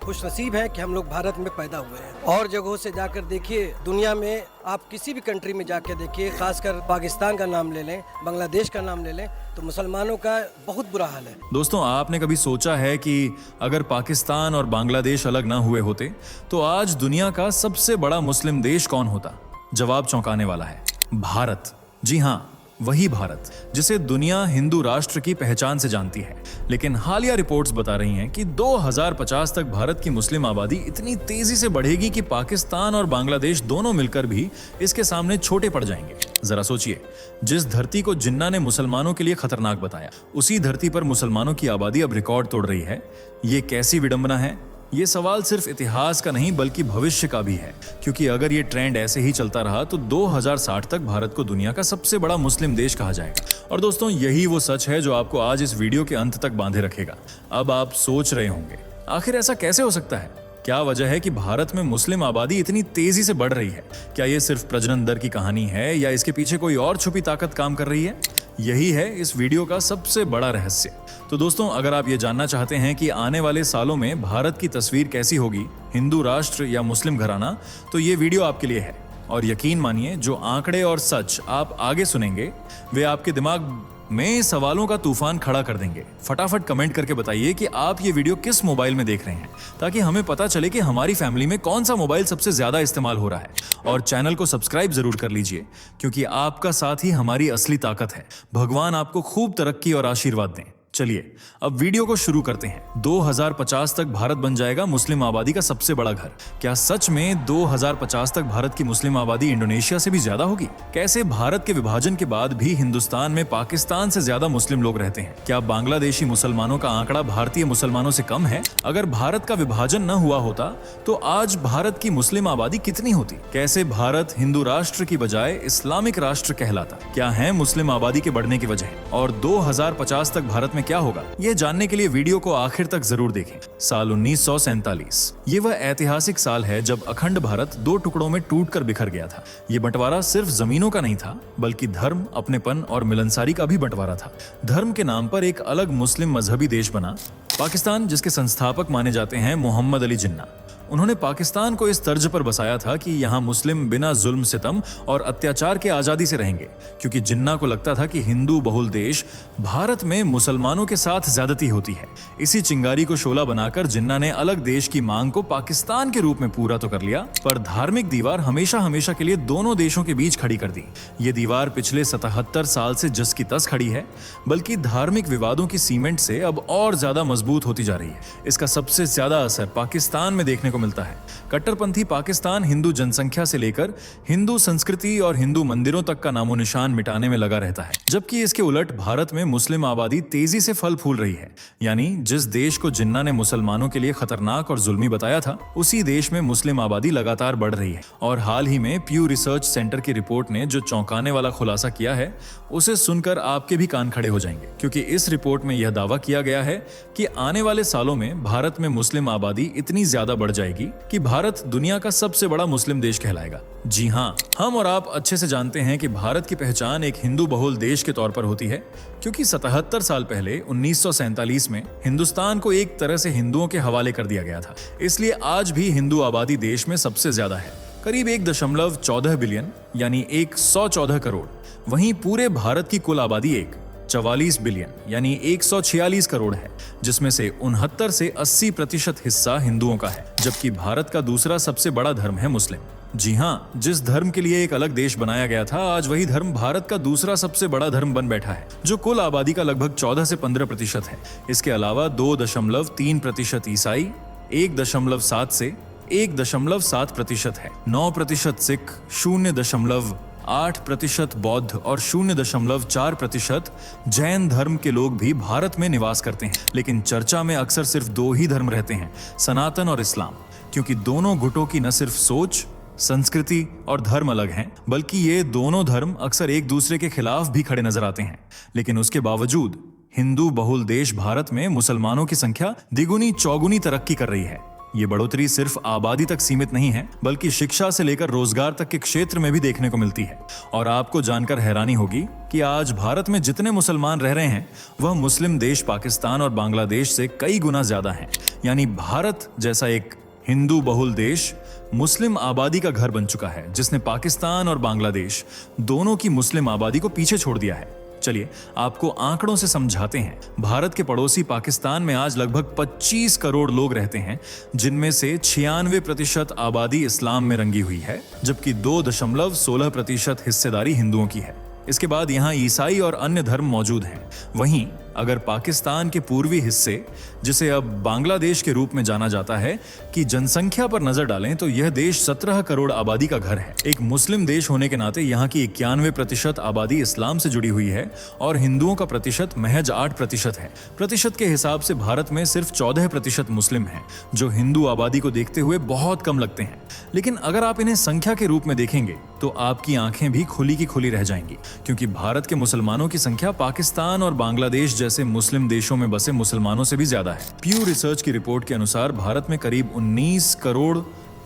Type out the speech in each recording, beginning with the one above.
खुशनसीब हैं कि हम लोग भारत में पैदा हुए हैं। और जगहों से जाकर देखिए, दुनिया में आप किसी भी कंट्री में जाकर देखिए, खासकर पाकिस्तान का नाम ले लें, बांग्लादेश का नाम ले लें, तो मुसलमानों का बहुत बुरा हाल है। दोस्तों, आपने कभी सोचा है कि अगर पाकिस्तान और बांग्लादेश अलग ना हुए होते तो आज दुनिया का सबसे बड़ा मुस्लिम देश कौन होता? जवाब चौंकाने वाला है, भारत। जी हाँ, वही भारत जिसे दुनिया हिंदू राष्ट्र की पहचान से जानती है। लेकिन हालिया रिपोर्ट्स बता रही हैं कि 2050 तक भारत की मुस्लिम आबादी इतनी तेजी से बढ़ेगी कि पाकिस्तान और बांग्लादेश दोनों मिलकर भी इसके सामने छोटे पड़ जाएंगे। जरा सोचिए, जिस धरती को जिन्ना ने मुसलमानों के लिए खतरनाक बताया, उसी धरती पर मुसलमानों की आबादी अब रिकॉर्ड तोड़ रही है। ये कैसी विडंबना है? ये सवाल सिर्फ इतिहास का नहीं बल्कि भविष्य का भी है, क्योंकि अगर ये ट्रेंड ऐसे ही चलता रहा तो 2060 तक भारत को दुनिया का सबसे बड़ा मुस्लिम देश कहा जाएगा। और दोस्तों, यही वो सच है जो आपको आज इस वीडियो के अंत तक बांधे रखेगा। अब आप सोच रहे होंगे, आखिर ऐसा कैसे हो सकता है? क्या वजह है कि भारत में मुस्लिम आबादी इतनी तेजी से बढ़ रही है? क्या ये सिर्फ प्रजनन दर की कहानी है या इसके पीछे कोई और छुपी ताकत काम कर रही है? यही है इस वीडियो का सबसे बड़ा रहस्य। तो दोस्तों, अगर आप ये जानना चाहते हैं कि आने वाले सालों में भारत की तस्वीर कैसी होगी, हिंदू राष्ट्र या मुस्लिम घराना, तो ये वीडियो आपके लिए है। और यकीन मानिए, जो आंकड़े और सच आप आगे सुनेंगे वे आपके दिमाग में सवालों का तूफान खड़ा कर देंगे। फटाफट कमेंट करके बताइए कि आप ये वीडियो किस मोबाइल में देख रहे हैं, ताकि हमें पता चले कि हमारी फैमिली में कौन सा मोबाइल सबसे ज्यादा इस्तेमाल हो रहा है। और चैनल को सब्सक्राइब जरूर कर लीजिए, क्योंकि आपका साथ ही हमारी असली ताकत है। भगवान आपको खूब तरक्की और आशीर्वाद दें। चलिए अब वीडियो को शुरू करते हैं। 2050 तक भारत बन जाएगा मुस्लिम आबादी का सबसे बड़ा घर। क्या सच में 2050 तक भारत की मुस्लिम आबादी इंडोनेशिया से भी ज्यादा होगी? कैसे भारत के विभाजन के बाद भी हिंदुस्तान में पाकिस्तान से ज्यादा मुस्लिम लोग रहते हैं? क्या बांग्लादेशी मुसलमानों का आंकड़ा भारतीय मुसलमानों से कम है? अगर भारत का विभाजन न हुआ होता तो आज भारत की मुस्लिम आबादी कितनी होती? कैसे भारत हिंदू राष्ट्र की बजाय इस्लामिक राष्ट्र कहलाता? क्या है मुस्लिम आबादी के बढ़ने की वजह? और 2050 तक भारत में क्या होगा, यह जानने के लिए वीडियो को आखिर तक जरूर देखें। साल 1947 ये वह ऐतिहासिक साल है जब अखंड भारत दो टुकड़ों में टूटकर बिखर गया था। ये बंटवारा सिर्फ जमीनों का नहीं था, बल्कि धर्म, अपनेपन और मिलनसारी का भी बंटवारा था। धर्म के नाम पर एक अलग मुस्लिम मजहबी देश बना पाकिस्तान, जिसके संस्थापक माने जाते हैं मोहम्मद अली जिन्ना। उन्होंने पाकिस्तान को इस तर्ज पर बसाया था कि यहाँ मुस्लिम बिना जुल्म सितम और अत्याचार के आजादी से रहेंगे, क्योंकि जिन्ना को लगता था कि हिंदू बहुल देश भारत में मुसलमानों के साथ ज्यादती होती है। इसी चिंगारी को शोला बनाकर जिन्ना ने अलग देश की मांग को पाकिस्तान के रूप में पूरा तो कर लिया, पर धार्मिक दीवार हमेशा हमेशा के लिए दोनों देशों के बीच खड़ी कर दी। ये दीवार पिछले 77 साल से जस की तस खड़ी है, बल्कि धार्मिक विवादों की सीमेंट से अब और ज्यादा मजबूत होती जा रही है। इसका सबसे ज्यादा असर पाकिस्तान में देखने को मिलता है। कट्टरपंथी पाकिस्तान हिंदू जनसंख्या से लेकर हिंदू संस्कृति और हिंदू मंदिरों तक का नामो निशान मिटाने में लगा रहता है, जबकि इसके उलट भारत में मुस्लिम आबादी तेजी से फल फूल रही है। यानी जिस देश को जिन्ना ने मुसलमानों के लिए खतरनाक और जुल्मी बताया था, उसी देश में मुस्लिम आबादी लगातार बढ़ रही है। और हाल ही में प्यू रिसर्च सेंटर की रिपोर्ट ने जो चौंकाने वाला खुलासा किया है, उसे सुनकर आपके भी कान खड़े हो जाएंगे, क्योंकि इस रिपोर्ट में यह दावा किया गया है कि आने वाले सालों में भारत में मुस्लिम आबादी इतनी ज्यादा बढ़ जाएगी कि भारत दुनिया का सबसे बड़ा मुस्लिम देश कहलाएगा। जी हाँ, हम और आप अच्छे से जानते हैं कि भारत की पहचान एक हिंदू बहुल देश के तौर पर होती है, क्योंकि 77 साल पहले 1947 में हिंदुस्तान को एक तरह से हिंदुओं के हवाले कर दिया गया था। इसलिए आज भी हिंदू आबादी देश में सबसे ज्यादा है, करीब 1.14 बिलियन यानी 114 करोड़। वहीं पूरे भारत की कुल आबादी 44 बिलियन यानी 146 करोड़ है, जिसमें से 69 से 80% हिस्सा हिंदुओं का है, जबकि भारत का दूसरा सबसे बड़ा धर्म है मुस्लिम। जी हाँ, जिस धर्म के लिए एक अलग देश बनाया गया था, आज वही धर्म भारत का दूसरा सबसे बड़ा धर्म बन बैठा है, जो कुल आबादी का लगभग 14 से 15% है। इसके अलावा 2.3% ईसाई, 1.7 से 1.7% है, 9% सिख, 0.8% बौद्ध और 0.4% जैन धर्म के लोग भी भारत में निवास करते हैं। लेकिन चर्चा में अक्सर सिर्फ दो ही धर्म रहते हैं, सनातन और इस्लाम, क्योंकि दोनों गुटों की न सिर्फ सोच, संस्कृति और धर्म अलग हैं, बल्कि ये दोनों धर्म अक्सर एक दूसरे के खिलाफ भी खड़े नजर आते हैं। लेकिन उसके बावजूद हिंदू बहुल देश भारत में मुसलमानों की संख्या द्विगुनी चौगुनी तरक्की कर रही है। ये बढ़ोतरी सिर्फ आबादी तक सीमित नहीं है, बल्कि शिक्षा से लेकर रोजगार तक के क्षेत्र में भी देखने को मिलती है। और आपको जानकर हैरानी होगी कि आज भारत में जितने मुसलमान रह रहे हैं वह मुस्लिम देश पाकिस्तान और बांग्लादेश से कई गुना ज्यादा हैं। यानी भारत जैसा एक हिंदू बहुल देश मुस्लिम आबादी का घर बन चुका है, जिसने पाकिस्तान और बांग्लादेश दोनों की मुस्लिम आबादी को पीछे छोड़ दिया है। चलिए आपको आंकड़ों से समझाते हैं। भारत के पड़ोसी पाकिस्तान में आज लगभग 25 करोड़ लोग रहते हैं, जिनमें से 96% आबादी इस्लाम में रंगी हुई है, जबकि 2.16% हिस्सेदारी हिंदुओं की है। इसके बाद यहाँ ईसाई और अन्य धर्म मौजूद हैं। वहीं अगर पाकिस्तान के पूर्वी हिस्से, जिसे अब बांग्लादेश के रूप में जाना जाता है, की जनसंख्या पर नजर डालें तो यह देश 17 करोड़ आबादी का घर है। एक मुस्लिम देश होने के नाते यहाँ की 91% आबादी इस्लाम से जुड़ी हुई है और हिंदुओं का प्रतिशत महज 8% है। प्रतिशत के हिसाब से भारत में सिर्फ 14% मुस्लिम हैं, जो हिंदू आबादी को देखते हुए बहुत कम लगते हैं। लेकिन अगर आप इन्हें संख्या के रूप में देखेंगे तो आपकी आंखें भी खुली की खुली रह जाएंगी, क्योंकि भारत के मुसलमानों की संख्या पाकिस्तान और बांग्लादेश जैसे मुस्लिम देशों में बसे मुसलमानों से भी ज्यादा है। प्यू रिसर्च की रिपोर्ट के अनुसार भारत में करीब 19 करोड़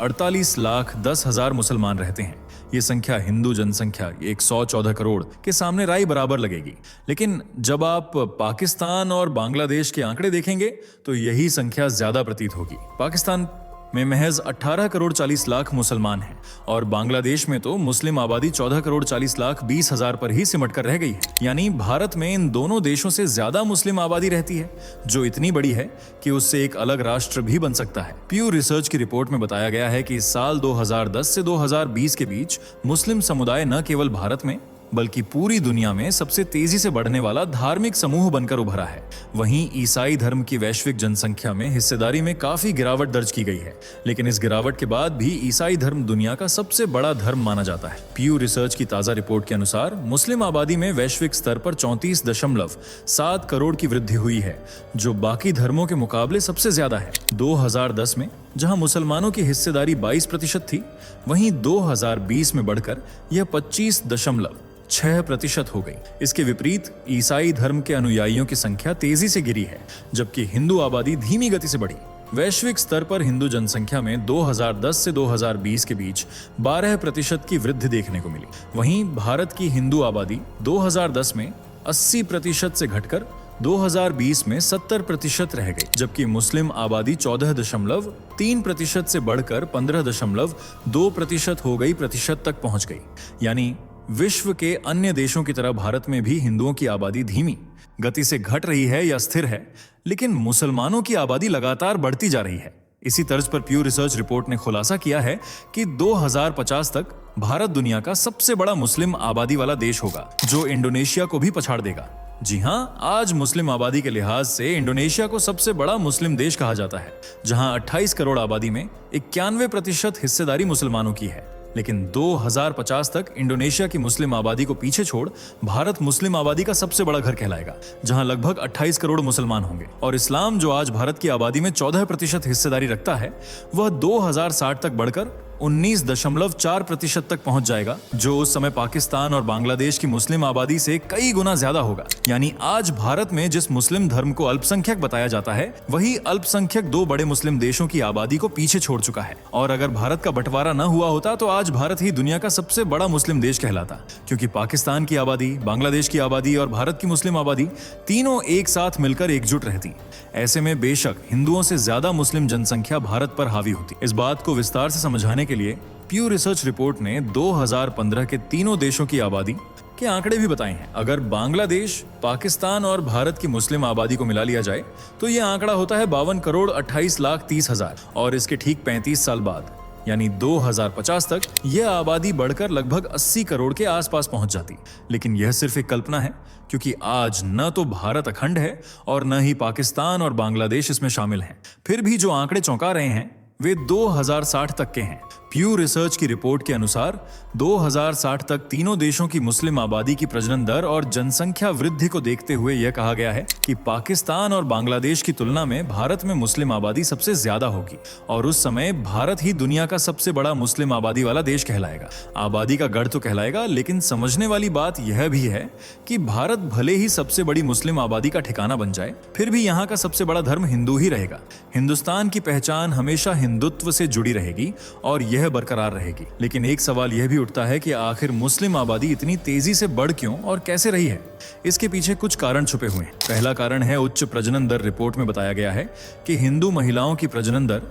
48 लाख 10 हजार मुसलमान रहते हैं। ये संख्या हिंदू जनसंख्या 114 करोड़ के सामने राई बराबर लगेगी। लेकिन जब आप पाकिस्तान और बांग्लादेश के आंकड़े देखेंगे तो यही संख्या ज्यादा प्रतीत होगी। पाकिस्तान में महज 18 करोड़ 40 लाख मुसलमान हैं और बांग्लादेश में तो मुस्लिम आबादी 14 करोड़ 40 लाख 20 हजार पर ही सिमट कर रह गई है। यानी भारत में इन दोनों देशों से ज्यादा मुस्लिम आबादी रहती है, जो इतनी बड़ी है कि उससे एक अलग राष्ट्र भी बन सकता है। प्यू रिसर्च की रिपोर्ट में बताया गया है कि साल 2010 से 2020 के बीच मुस्लिम समुदाय न केवल भारत में बल्कि पूरी दुनिया में सबसे तेजी से बढ़ने वाला धार्मिक समूह बनकर उभरा है। वहीं ईसाई धर्म की वैश्विक जनसंख्या में हिस्सेदारी में काफी गिरावट दर्ज की गई है, लेकिन इस गिरावट के बाद भी ईसाई धर्म दुनिया का सबसे बड़ा धर्म माना जाता है। प्यू रिसर्च की ताजा रिपोर्ट के अनुसार मुस्लिम आबादी में वैश्विक स्तर पर 34.7 करोड़ की वृद्धि हुई है, जो बाकी धर्मों के मुकाबले सबसे ज्यादा है। 2010 में जहां मुसलमानों की हिस्सेदारी 22% थी, वहीं 2020 में बढ़कर यह 25.6% हो गई। इसके विपरीत ईसाई धर्म के अनुयायियों की संख्या तेजी से गिरी है, जबकि हिंदू आबादी धीमी गति से बढ़ी। वैश्विक स्तर पर हिंदू जनसंख्या में 2010 से 2020 के बीच 12% की वृद्धि देखने को मिली। वहीं भारत की हिंदू आबादी 2010 में 80% से घटकर 2020 में 70% रह गई, जबकि मुस्लिम आबादी 14.3% से बढ़कर 15.2% हो गई प्रतिशत तक पहुंच गई। यानी विश्व के अन्य देशों की तरह भारत में भी हिंदुओं की आबादी धीमी गति से घट रही है या स्थिर है, लेकिन मुसलमानों की आबादी लगातार बढ़ती जा रही है। इसी तर्ज पर प्यू रिसर्च रिपोर्ट ने खुलासा किया है कि 2050 तक भारत दुनिया का सबसे बड़ा मुस्लिम आबादी वाला देश होगा, जो इंडोनेशिया को भी पछाड़ देगा। जी हां, आज मुस्लिम आबादी के लिहाज से इंडोनेशिया को सबसे बड़ा मुस्लिम देश कहा जाता है, जहां 28 करोड़ आबादी में 91% हिस्सेदारी मुसलमानों की है। लेकिन 2050 तक इंडोनेशिया की मुस्लिम आबादी को पीछे छोड़ भारत मुस्लिम आबादी का सबसे बड़ा घर कहलाएगा, जहां लगभग 28 करोड़ मुसलमान होंगे। और इस्लाम, जो आज भारत की आबादी में 14% हिस्सेदारी रखता है, वह 2060 तक बढ़कर 19.4% तक पहुंच जाएगा, जो उस समय पाकिस्तान और बांग्लादेश की मुस्लिम आबादी से कई गुना ज्यादा होगा। यानी आज भारत में जिस मुस्लिम धर्म को अल्पसंख्यक बताया जाता है, वही अल्पसंख्यक 2 बड़े मुस्लिम देशों की आबादी को पीछे छोड़ चुका है। और अगर भारत का बंटवारा न हुआ होता तो आज भारत ही दुनिया का सबसे बड़ा मुस्लिम देश कहलाता, क्योंकि पाकिस्तान की आबादी, बांग्लादेश की आबादी और भारत की मुस्लिम आबादी तीनों एक साथ मिलकर एकजुट रहती। ऐसे में बेशक हिंदुओं से ज्यादा मुस्लिम जनसंख्या भारत पर हावी होती। इस बात को विस्तार से समझाने के लिए प्यू रिसर्च रिपोर्ट ने 2015 के तीनों देशों की आबादी के आंकड़े भी बताए हैं। अगर बांग्लादेश, पाकिस्तान और भारत की मुस्लिम आबादी को मिला लिया जाए तो यह आंकड़ा होता है 52 करोड़ 28 लाख 30 हजार। और इसके ठीक 35 साल बाद यानी 2050 तक यह आबादी बढ़कर लगभग 80 करोड़ के आसपास पहुंच जाती। लेकिन यह सिर्फ एक कल्पना है, क्योंकि आज न तो भारत अखंड है और न ही पाकिस्तान और बांग्लादेश इसमें शामिल हैं। फिर भी जो आंकड़े चौंका रहे हैं वे 2060 तक के हैं। प्यू रिसर्च की रिपोर्ट के अनुसार 2060 तक तीनों देशों की मुस्लिम आबादी की प्रजनन दर और जनसंख्या वृद्धि को देखते हुए यह कहा गया है कि पाकिस्तान और बांग्लादेश की तुलना में भारत में मुस्लिम आबादी सबसे ज्यादा होगी और उस समय भारत ही दुनिया का सबसे बड़ा मुस्लिम आबादी वाला देश कहलाएगा। आबादी का गढ़ तो कहलाएगा, लेकिन समझने वाली बात यह भी है कि भारत भले ही सबसे बड़ी मुस्लिम आबादी का ठिकाना बन जाए, फिर भी यहाँ का सबसे बड़ा धर्म हिंदू ही रहेगा। हिंदुस्तान की पहचान हमेशा हिंदुत्व से जुड़ी रहेगी और यह बरकरार रहेगी। लेकिन एक सवाल यह भी उठता है कि आखिर मुस्लिम आबादी इतनी तेजी से बढ़ क्यों और कैसे रही है? इसके पीछे कुछ कारण छुपे हुए हैं। पहला कारण है उच्च प्रजनन दर। रिपोर्ट में बताया गया है कि हिंदू महिलाओं की प्रजनन दर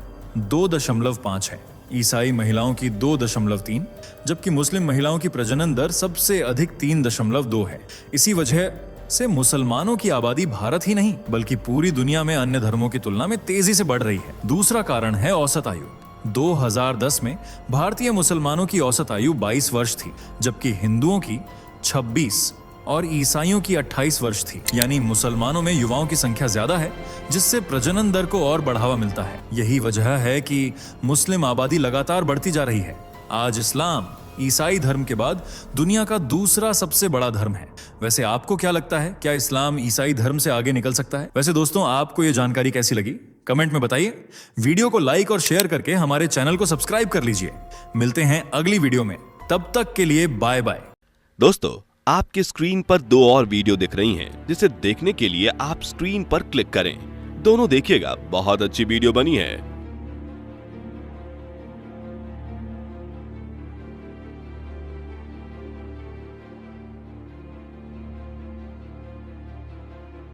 2.5 है, ईसाई महिलाओं की 2.3, जबकि मुस्लिम महिलाओं की प्रजनन दर सबसे अधिक 3.2 है। इसी वजह से मुसलमानों की आबादी भारत ही नहीं बल्कि पूरी दुनिया में अन्य धर्मों की तुलना में तेजी से बढ़ रही है। दूसरा कारण है औसत आयु। 2010 में भारतीय मुसलमानों की औसत आयु 22 वर्ष थी, जबकि हिंदुओं की 26 और ईसाइयों की 28 वर्ष थी। यानी मुसलमानों में युवाओं की संख्या ज्यादा है, जिससे प्रजनन दर को और बढ़ावा मिलता है। यही वजह है कि मुस्लिम आबादी लगातार बढ़ती जा रही है। आज इस्लाम ईसाई धर्म के बाद दुनिया का दूसरा सबसे बड़ा धर्म है। वैसे आपको क्या लगता है, क्या इस्लाम ईसाई धर्म से आगे निकल सकता है? वैसे दोस्तों, आपको ये जानकारी कैसी लगी कमेंट में बताइए। वीडियो को लाइक और शेयर करके हमारे चैनल को सब्सक्राइब कर लीजिए। मिलते हैं अगली वीडियो में, तब तक के लिए बाय बाय। दोस्तों, आपकी स्क्रीन पर 2 और वीडियो दिख रही हैं, जिसे देखने के लिए आप स्क्रीन पर क्लिक करें। दोनों देखिएगा, बहुत अच्छी वीडियो बनी है।